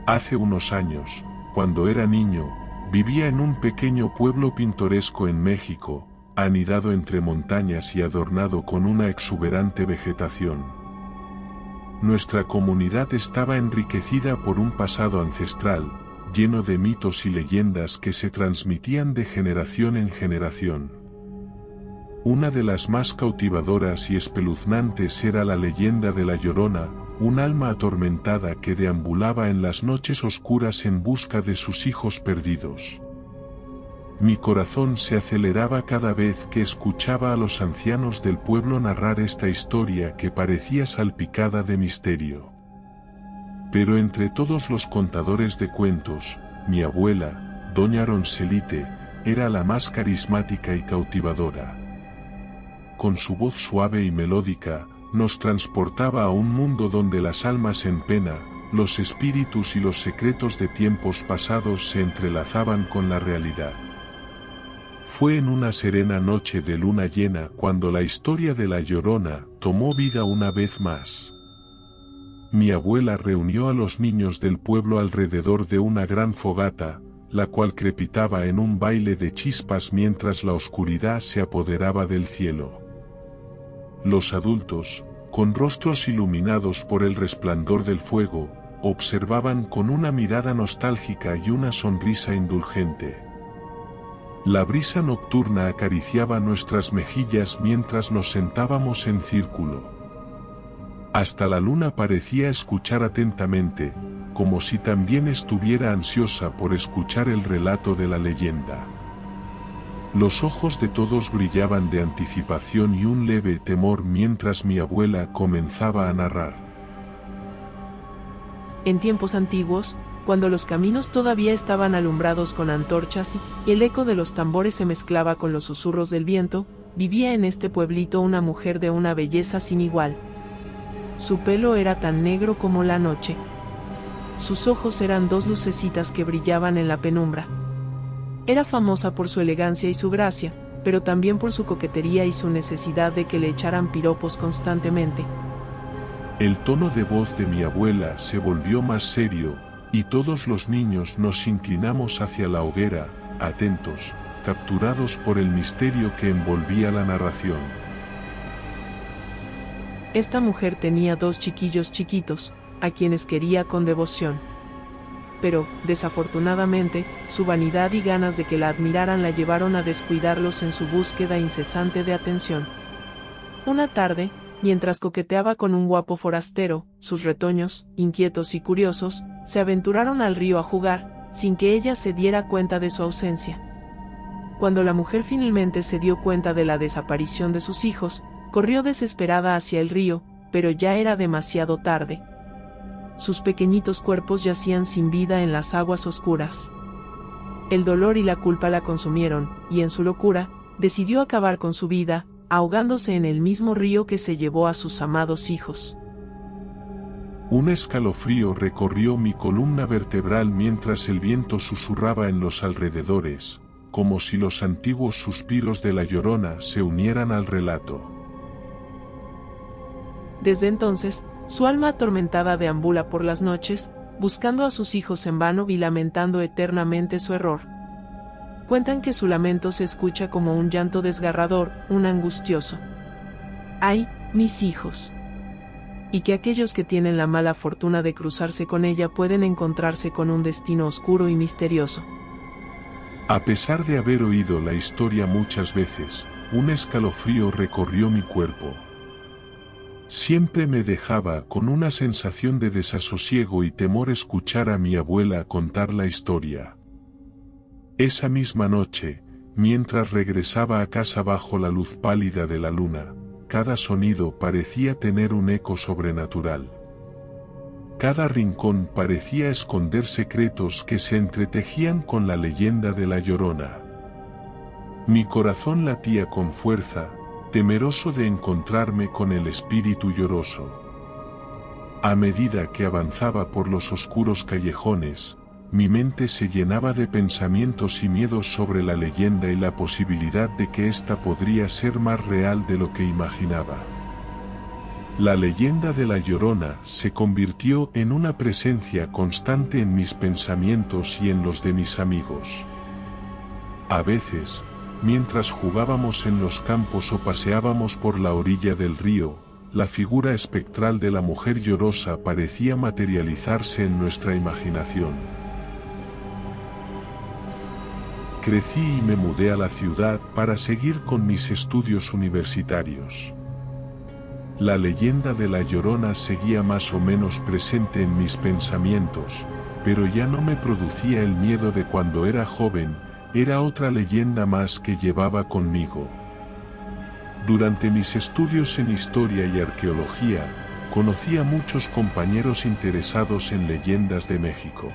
Hace unos años, cuando era niño, vivía en un pequeño pueblo pintoresco en México, anidado entre montañas y adornado con una exuberante vegetación. Nuestra comunidad estaba enriquecida por un pasado ancestral, lleno de mitos y leyendas que se transmitían de generación en generación. Una de las más cautivadoras y espeluznantes era la leyenda de La Llorona, un alma atormentada que deambulaba en las noches oscuras en busca de sus hijos perdidos. Mi corazón se aceleraba cada vez que escuchaba a los ancianos del pueblo narrar esta historia que parecía salpicada de misterio. Pero entre todos los contadores de cuentos, mi abuela, doña Roncelite, era la más carismática y cautivadora. Con su voz suave y melódica, nos transportaba a un mundo donde las almas en pena, los espíritus y los secretos de tiempos pasados se entrelazaban con la realidad. Fue en una serena noche de luna llena cuando la historia de La Llorona tomó vida una vez más. Mi abuela reunió a los niños del pueblo alrededor de una gran fogata, la cual crepitaba en un baile de chispas mientras la oscuridad se apoderaba del cielo. Los adultos, con rostros iluminados por el resplandor del fuego, observaban con una mirada nostálgica y una sonrisa indulgente. La brisa nocturna acariciaba nuestras mejillas mientras nos sentábamos en círculo. Hasta la luna parecía escuchar atentamente, como si también estuviera ansiosa por escuchar el relato de la leyenda. Los ojos de todos brillaban de anticipación y un leve temor mientras mi abuela comenzaba a narrar. En tiempos antiguos, cuando los caminos todavía estaban alumbrados con antorchas y el eco de los tambores se mezclaba con los susurros del viento, vivía en este pueblito una mujer de una belleza sin igual. Su pelo era tan negro como la noche. Sus ojos eran dos lucecitas que brillaban en la penumbra. Era famosa por su elegancia y su gracia, pero también por su coquetería y su necesidad de que le echaran piropos constantemente. El tono de voz de mi abuela se volvió más serio, y todos los niños nos inclinamos hacia la hoguera, atentos, capturados por el misterio que envolvía la narración. Esta mujer tenía dos chiquillos chiquitos, a quienes quería con devoción. Pero, desafortunadamente, su vanidad y ganas de que la admiraran la llevaron a descuidarlos en su búsqueda incesante de atención. Una tarde, mientras coqueteaba con un guapo forastero, sus retoños, inquietos y curiosos, se aventuraron al río a jugar, sin que ella se diera cuenta de su ausencia. Cuando la mujer finalmente se dio cuenta de la desaparición de sus hijos, corrió desesperada hacia el río, pero ya era demasiado tarde. Sus pequeñitos cuerpos yacían sin vida en las aguas oscuras. El dolor y la culpa la consumieron, y en su locura, decidió acabar con su vida, ahogándose en el mismo río que se llevó a sus amados hijos. Un escalofrío recorrió mi columna vertebral mientras el viento susurraba en los alrededores, como si los antiguos suspiros de La Llorona se unieran al relato. Desde entonces, su alma atormentada deambula por las noches, buscando a sus hijos en vano y lamentando eternamente su error. Cuentan que su lamento se escucha como un llanto desgarrador, un angustioso ¡ay, mis hijos! Y que aquellos que tienen la mala fortuna de cruzarse con ella pueden encontrarse con un destino oscuro y misterioso. A pesar de haber oído la historia muchas veces, un escalofrío recorrió mi cuerpo. Siempre me dejaba con una sensación de desasosiego y temor escuchar a mi abuela contar la historia. Esa misma noche, mientras regresaba a casa bajo la luz pálida de la luna, cada sonido parecía tener un eco sobrenatural. Cada rincón parecía esconder secretos que se entretejían con la leyenda de La Llorona. Mi corazón latía con fuerza, temeroso de encontrarme con el espíritu lloroso. A medida que avanzaba por los oscuros callejones, mi mente se llenaba de pensamientos y miedos sobre la leyenda y la posibilidad de que ésta podría ser más real de lo que imaginaba. La leyenda de La Llorona se convirtió en una presencia constante en mis pensamientos y en los de mis amigos. A veces, mientras jugábamos en los campos o paseábamos por la orilla del río, la figura espectral de la mujer llorosa parecía materializarse en nuestra imaginación. Crecí y me mudé a la ciudad para seguir con mis estudios universitarios. La leyenda de La Llorona seguía más o menos presente en mis pensamientos, pero ya no me producía el miedo de cuando era joven, era otra leyenda más que llevaba conmigo. Durante mis estudios en historia y arqueología, conocí a muchos compañeros interesados en leyendas de México.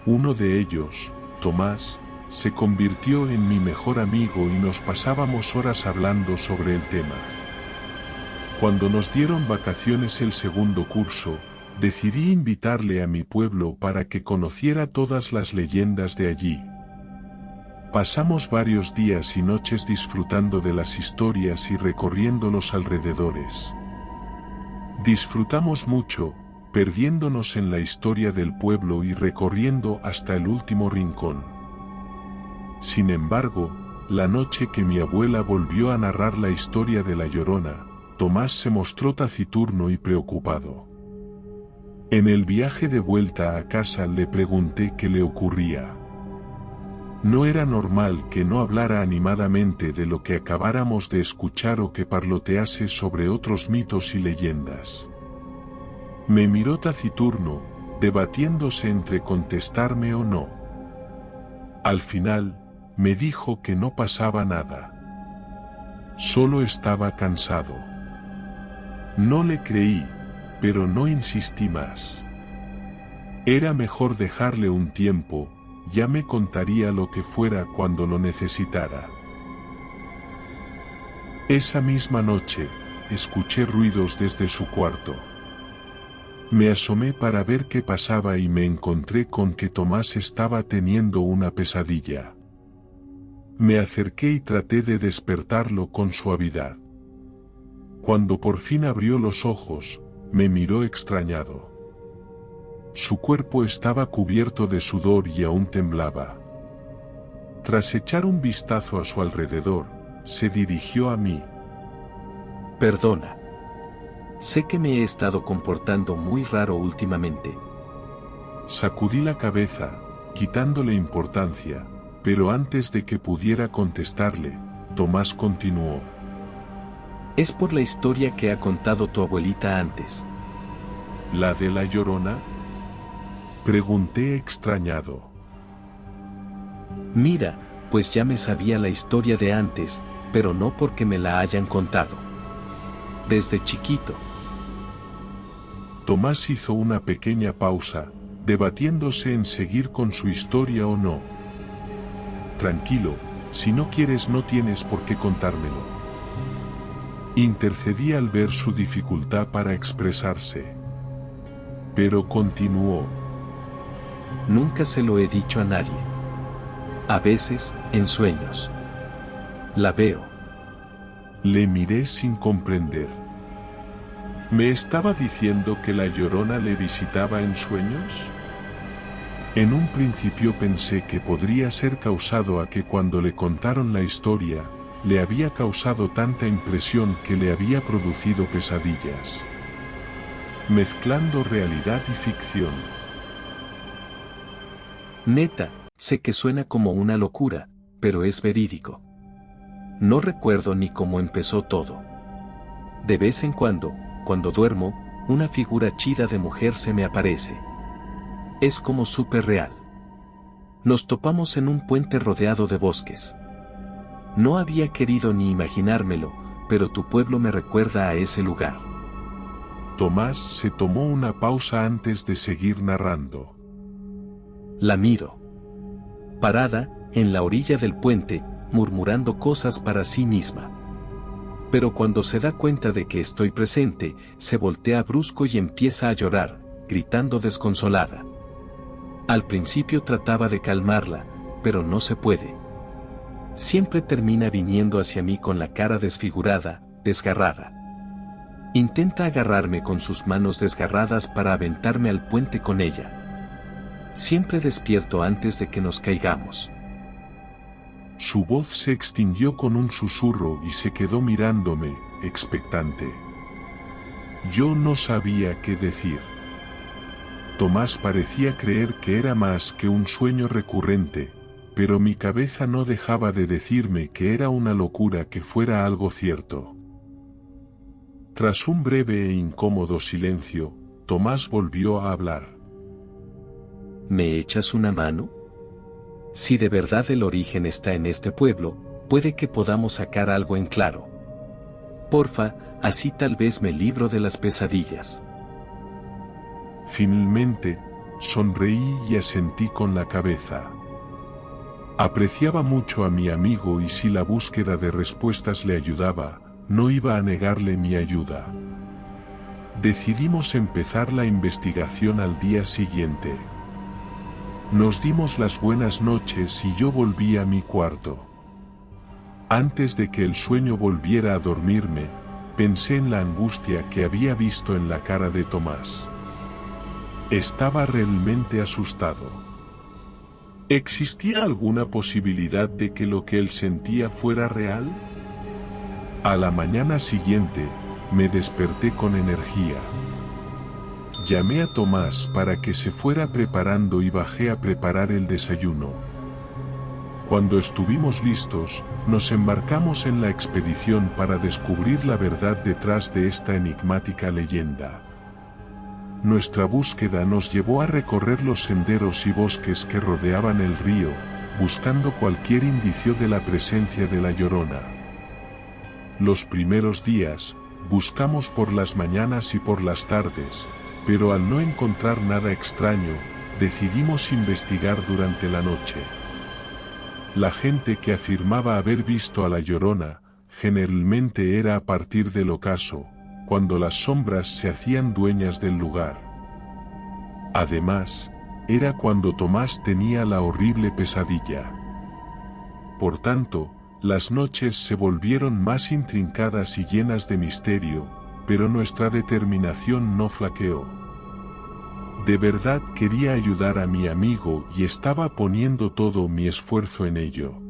Uno de ellos, Tomás, se convirtió en mi mejor amigo y nos pasábamos horas hablando sobre el tema. Cuando nos dieron vacaciones el segundo curso, decidí invitarle a mi pueblo para que conociera todas las leyendas de allí. Pasamos varios días y noches disfrutando de las historias y recorriendo los alrededores. Disfrutamos mucho, perdiéndonos en la historia del pueblo y recorriendo hasta el último rincón. Sin embargo, la noche que mi abuela volvió a narrar la historia de La Llorona, Tomás se mostró taciturno y preocupado. En el viaje de vuelta a casa le pregunté qué le ocurría. No era normal que no hablara animadamente de lo que acabáramos de escuchar o que parlotease sobre otros mitos y leyendas. Me miró taciturno, debatiéndose entre contestarme o no. Al final, me dijo que no pasaba nada. Solo estaba cansado. No le creí, pero no insistí más. Era mejor dejarle un tiempo, ya me contaría lo que fuera cuando lo necesitara. Esa misma noche, escuché ruidos desde su cuarto. Me asomé para ver qué pasaba y me encontré con que Tomás estaba teniendo una pesadilla. Me acerqué y traté de despertarlo con suavidad. Cuando por fin abrió los ojos, me miró extrañado. Su cuerpo estaba cubierto de sudor y aún temblaba. Tras echar un vistazo a su alrededor, se dirigió a mí. Perdona. Sé que me he estado comportando muy raro últimamente. Sacudí la cabeza, quitándole importancia, pero antes de que pudiera contestarle, Tomás continuó. Es por la historia que ha contado tu abuelita antes. ¿La de La Llorona? Pregunté extrañado. Mira, pues ya me sabía la historia de antes, pero no porque me la hayan contado. Desde chiquito. Tomás hizo una pequeña pausa, debatiéndose en seguir con su historia o no. Tranquilo, si no quieres no tienes por qué contármelo. Intercedí al ver su dificultad para expresarse. Pero continuó. Nunca se lo he dicho a nadie. A veces, en sueños. La veo. Le miré sin comprender. ¿Me estaba diciendo que La Llorona le visitaba en sueños? En un principio pensé que podría ser causado a que cuando le contaron la historia, le había causado tanta impresión que le había producido pesadillas. Mezclando realidad y ficción. Neta, sé que suena como una locura, pero es verídico. No recuerdo ni cómo empezó todo. De vez en cuando duermo, una figura chida de mujer se me aparece. Es como súper real. Nos topamos en un puente rodeado de bosques. No había querido ni imaginármelo, pero tu pueblo me recuerda a ese lugar. Tomás se tomó una pausa antes de seguir narrando. La miro. Parada, en la orilla del puente, murmurando cosas para sí misma. Pero cuando se da cuenta de que estoy presente, se voltea brusco y empieza a llorar, gritando desconsolada. Al principio trataba de calmarla, pero no se puede. Siempre termina viniendo hacia mí con la cara desfigurada, desgarrada. Intenta agarrarme con sus manos desgarradas para aventarme al puente con ella. Siempre despierto antes de que nos caigamos. Su voz se extinguió con un susurro y se quedó mirándome, expectante. Yo no sabía qué decir. Tomás parecía creer que era más que un sueño recurrente, pero mi cabeza no dejaba de decirme que era una locura que fuera algo cierto. Tras un breve e incómodo silencio, Tomás volvió a hablar. ¿Me echas una mano? Si de verdad el origen está en este pueblo, puede que podamos sacar algo en claro. Porfa, así tal vez me libro de las pesadillas. Finalmente, sonreí y asentí con la cabeza. Apreciaba mucho a mi amigo y si la búsqueda de respuestas le ayudaba, no iba a negarle mi ayuda. Decidimos empezar la investigación al día siguiente. Nos dimos las buenas noches y yo volví a mi cuarto. Antes de que el sueño volviera a dormirme, pensé en la angustia que había visto en la cara de Tomás. Estaba realmente asustado. ¿Existía alguna posibilidad de que lo que él sentía fuera real? A la mañana siguiente, me desperté con energía. Llamé a Tomás para que se fuera preparando y bajé a preparar el desayuno. Cuando estuvimos listos, nos embarcamos en la expedición para descubrir la verdad detrás de esta enigmática leyenda. Nuestra búsqueda nos llevó a recorrer los senderos y bosques que rodeaban el río, buscando cualquier indicio de la presencia de la Llorona. Los primeros días, buscamos por las mañanas y por las tardes, pero al no encontrar nada extraño, decidimos investigar durante la noche. La gente que afirmaba haber visto a la Llorona, generalmente era a partir del ocaso, cuando las sombras se hacían dueñas del lugar. Además, era cuando Tomás tenía la horrible pesadilla. Por tanto, las noches se volvieron más intrincadas y llenas de misterio, pero nuestra determinación no flaqueó. De verdad quería ayudar a mi amigo y estaba poniendo todo mi esfuerzo en ello.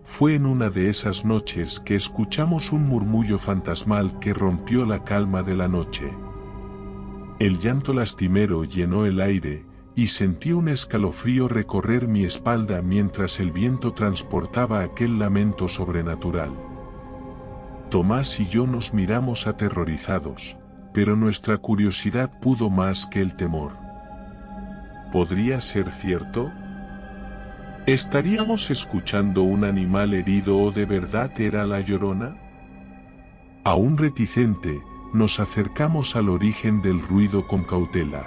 Fue en una de esas noches que escuchamos un murmullo fantasmal que rompió la calma de la noche. El llanto lastimero llenó el aire, y sentí un escalofrío recorrer mi espalda mientras el viento transportaba aquel lamento sobrenatural. Tomás y yo nos miramos aterrorizados, pero nuestra curiosidad pudo más que el temor. ¿Podría ser cierto? ¿Estaríamos escuchando un animal herido o de verdad era la Llorona? Aún reticente, nos acercamos al origen del ruido con cautela.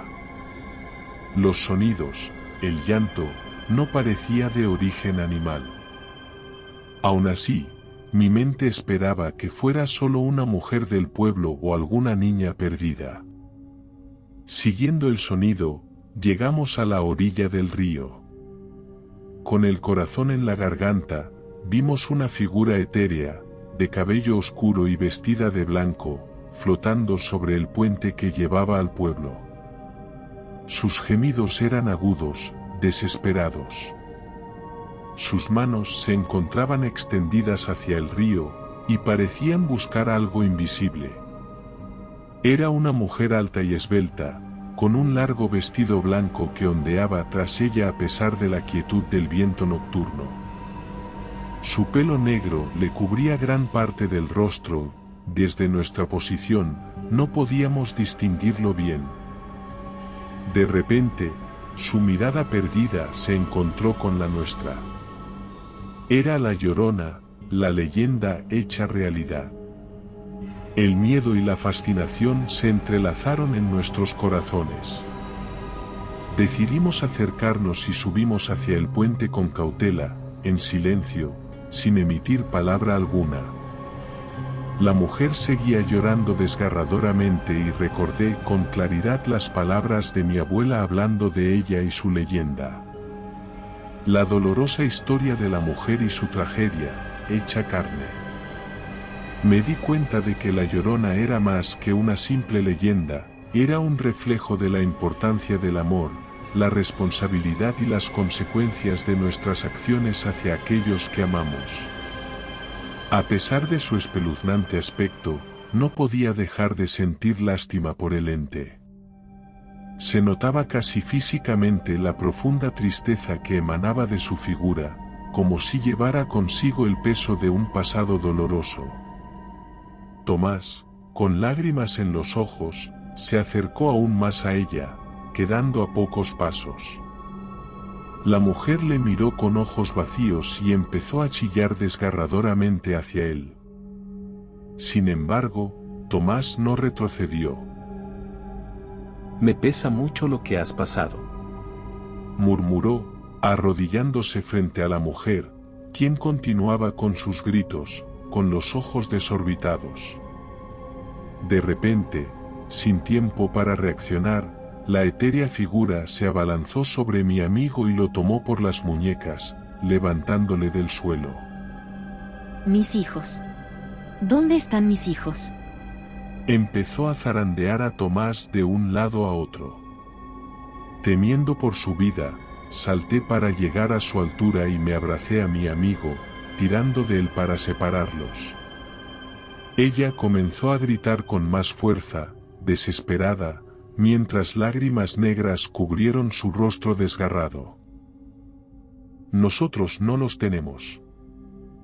Los sonidos, el llanto, no parecía de origen animal. Aún así, mi mente esperaba que fuera solo una mujer del pueblo o alguna niña perdida. Siguiendo el sonido, llegamos a la orilla del río. Con el corazón en la garganta, vimos una figura etérea, de cabello oscuro y vestida de blanco, flotando sobre el puente que llevaba al pueblo. Sus gemidos eran agudos, desesperados. Sus manos se encontraban extendidas hacia el río, y parecían buscar algo invisible. Era una mujer alta y esbelta, con un largo vestido blanco que ondeaba tras ella a pesar de la quietud del viento nocturno. Su pelo negro le cubría gran parte del rostro, desde nuestra posición, no podíamos distinguirlo bien. De repente, su mirada perdida se encontró con la nuestra. Era la Llorona, la leyenda hecha realidad. El miedo y la fascinación se entrelazaron en nuestros corazones. Decidimos acercarnos y subimos hacia el puente con cautela, en silencio, sin emitir palabra alguna. La mujer seguía llorando desgarradoramente y recordé con claridad las palabras de mi abuela hablando de ella y su leyenda. La dolorosa historia de la mujer y su tragedia, hecha carne. Me di cuenta de que La Llorona era más que una simple leyenda, era un reflejo de la importancia del amor, la responsabilidad y las consecuencias de nuestras acciones hacia aquellos que amamos. A pesar de su espeluznante aspecto, no podía dejar de sentir lástima por el ente. Se notaba casi físicamente la profunda tristeza que emanaba de su figura, como si llevara consigo el peso de un pasado doloroso. Tomás, con lágrimas en los ojos, se acercó aún más a ella, quedando a pocos pasos. La mujer le miró con ojos vacíos y empezó a chillar desgarradoramente hacia él. Sin embargo, Tomás no retrocedió. Me pesa mucho lo que has pasado, murmuró, arrodillándose frente a la mujer, quien continuaba con sus gritos, con los ojos desorbitados. De repente, sin tiempo para reaccionar, la etérea figura se abalanzó sobre mi amigo y lo tomó por las muñecas, levantándole del suelo. Mis hijos. ¿Dónde están mis hijos? Empezó a zarandear a Tomás de un lado a otro. Temiendo por su vida, salté para llegar a su altura y me abracé a mi amigo, tirando de él para separarlos. Ella comenzó a gritar con más fuerza, desesperada, mientras lágrimas negras cubrieron su rostro desgarrado. Nosotros no los tenemos.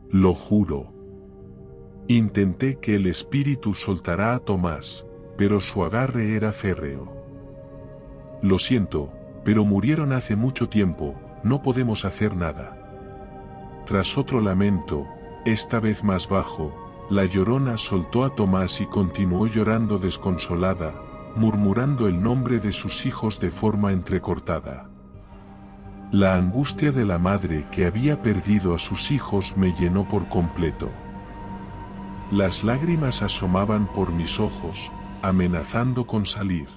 Lo juro. Intenté que el espíritu soltara a Tomás, pero su agarre era férreo. Lo siento, pero murieron hace mucho tiempo, no podemos hacer nada. Tras otro lamento, esta vez más bajo, La Llorona soltó a Tomás y continuó llorando desconsolada, murmurando el nombre de sus hijos de forma entrecortada. La angustia de la madre que había perdido a sus hijos me llenó por completo. Las lágrimas asomaban por mis ojos, amenazando con salir.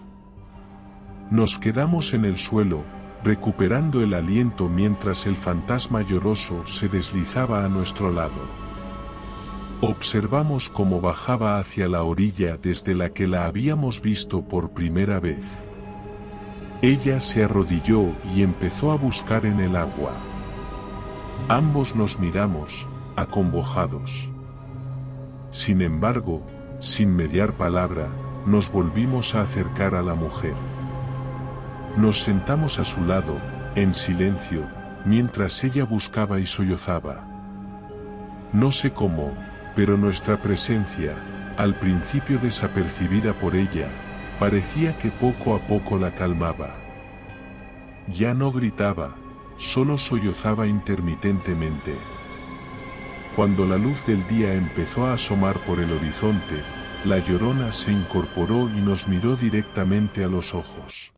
Nos quedamos en el suelo, recuperando el aliento mientras el fantasma lloroso se deslizaba a nuestro lado. Observamos cómo bajaba hacia la orilla desde la que la habíamos visto por primera vez. Ella se arrodilló y empezó a buscar en el agua. Ambos nos miramos, acongojados. Sin embargo, sin mediar palabra, nos volvimos a acercar a la mujer. Nos sentamos a su lado, en silencio, mientras ella buscaba y sollozaba. No sé cómo, pero nuestra presencia, al principio desapercibida por ella, parecía que poco a poco la calmaba. Ya no gritaba, solo sollozaba intermitentemente. Cuando la luz del día empezó a asomar por el horizonte, La Llorona se incorporó y nos miró directamente a los ojos.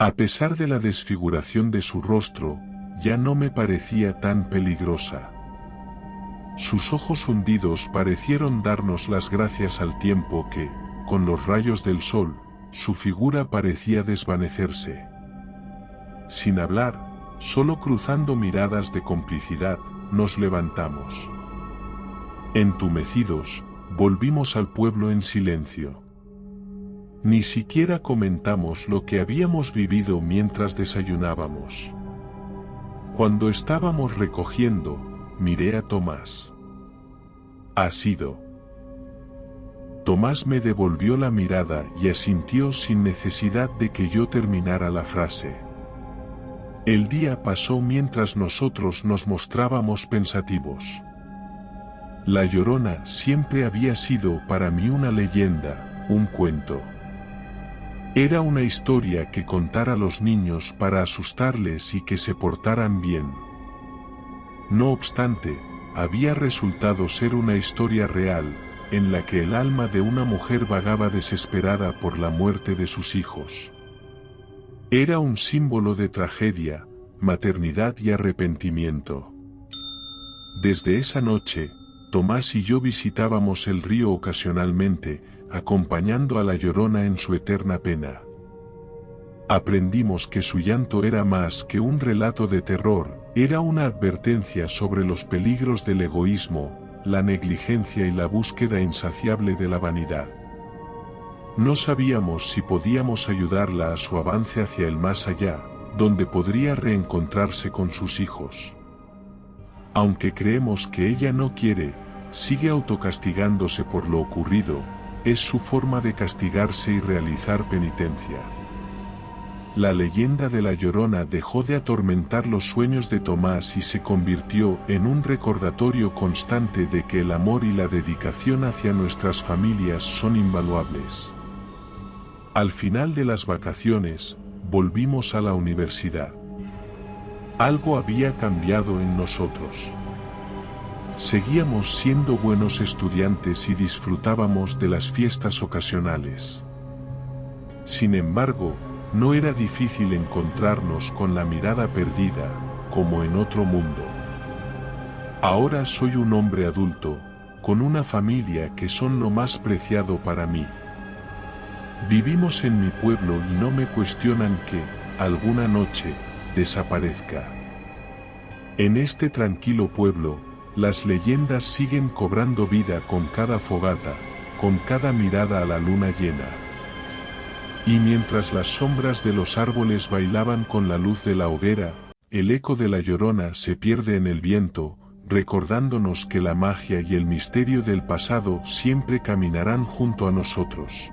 A pesar de la desfiguración de su rostro, ya no me parecía tan peligrosa. Sus ojos hundidos parecieron darnos las gracias al tiempo que, con los rayos del sol, su figura parecía desvanecerse. Sin hablar, solo cruzando miradas de complicidad, nos levantamos. Entumecidos, volvimos al pueblo en silencio. Ni siquiera comentamos lo que habíamos vivido mientras desayunábamos. Cuando estábamos recogiendo, miré a Tomás. ¿Ha sido? Tomás me devolvió la mirada y asintió sin necesidad de que yo terminara la frase. El día pasó mientras nosotros nos mostrábamos pensativos. La Llorona siempre había sido para mí una leyenda, un cuento. Era una historia que contar a los niños para asustarles y que se portaran bien. No obstante, había resultado ser una historia real, en la que el alma de una mujer vagaba desesperada por la muerte de sus hijos. Era un símbolo de tragedia, maternidad y arrepentimiento. Desde esa noche, Tomás y yo visitábamos el río ocasionalmente, acompañando a La Llorona en su eterna pena. Aprendimos que su llanto era más que un relato de terror, era una advertencia sobre los peligros del egoísmo, la negligencia y la búsqueda insaciable de la vanidad. No sabíamos si podíamos ayudarla a su avance hacia el más allá, donde podría reencontrarse con sus hijos. Aunque creemos que ella no quiere, sigue autocastigándose por lo ocurrido, es su forma de castigarse y realizar penitencia. La leyenda de la Llorona dejó de atormentar los sueños de Tomás y se convirtió en un recordatorio constante de que el amor y la dedicación hacia nuestras familias son invaluables. Al final de las vacaciones, volvimos a la universidad. Algo había cambiado en nosotros. Seguíamos siendo buenos estudiantes y disfrutábamos de las fiestas ocasionales. Sin embargo, no era difícil encontrarnos con la mirada perdida, como en otro mundo. Ahora soy un hombre adulto, con una familia que son lo más preciado para mí. Vivimos en mi pueblo y no me cuestionan que, alguna noche, desaparezca. En este tranquilo pueblo, las leyendas siguen cobrando vida con cada fogata, con cada mirada a la luna llena. Y mientras las sombras de los árboles bailaban con la luz de la hoguera, el eco de la Llorona se pierde en el viento, recordándonos que la magia y el misterio del pasado siempre caminarán junto a nosotros.